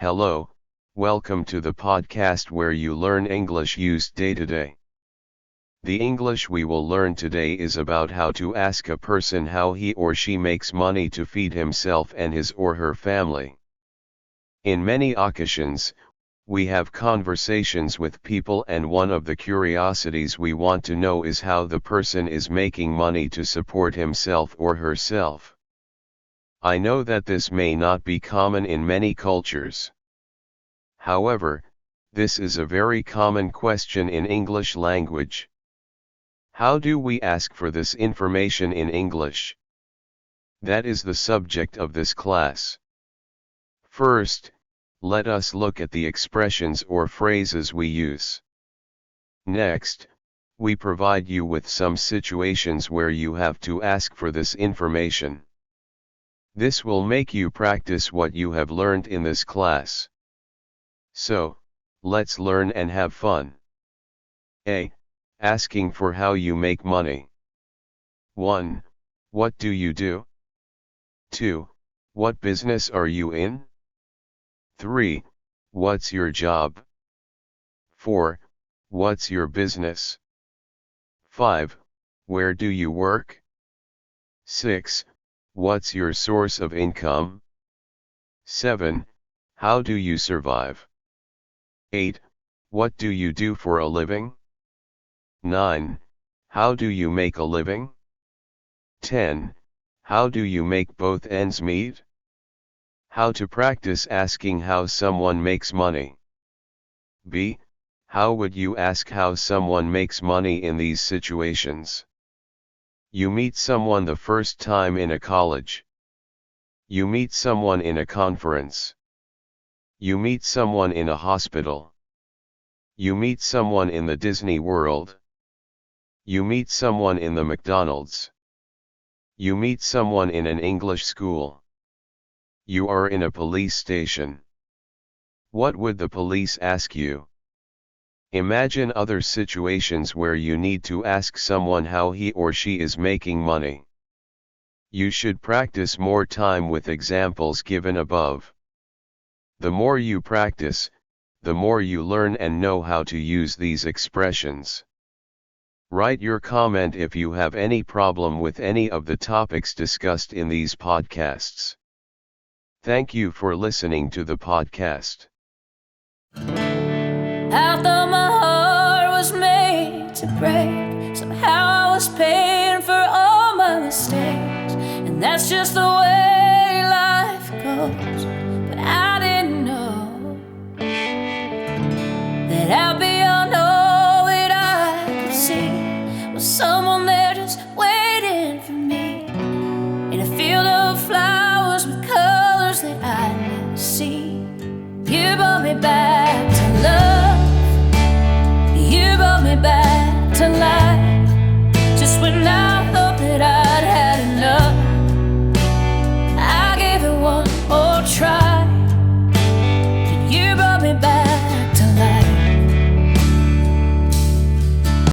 Hello, welcome to the podcast where you learn English used day to day. The English we will learn today is about how to ask a person how he or she makes money to feed himself and his or her family. In many occasions, we have conversations with people, and one of the curiosities we want to know is how the person is making money to support himself or herself. I know that this may not be common in many cultures. However, this is a very common question in English language. How do we ask for this information in English? That is the subject of this class. First, let us look at the expressions or phrases we use. Next, we provide you with some situations where you have to ask for this information. This will make you practice what you have learned in this class. So, let's learn and have fun. A. Asking for how you make money. 1. What do you do? 2. What business are you in? 3. What's your job? 4. What's your business? 5. Where do you work? 6. What's your source of income? 7. How do you survive? 8. What do you do for a living? 9. How do you make a living? 10. How do you make both ends meet? How to practice asking how someone makes money. B. How would you ask how someone makes money in these situations? You meet someone the first time in a college. You meet someone in a conference. You meet someone in a hospital. You meet someone in the Disney World. You meet someone in the McDonald's. You meet someone in an English school. You are in a police station. What would the police ask you? Imagine other situations where you need to ask someone how he or she is making money. You should practice more time with examples given above. The more you practice, the more you learn and know how to use these expressions. Write your comment if you have any problem with any of the topics discussed in these podcasts. Thank you for listening to the podcast. I thought my heart was made to break. Somehow I was paying for all my mistakes, and that's just the way life goes. But I didn't know that out beyond all that I could see was someone there just waiting for me, in a field of flowers with colors that I never see. You brought me back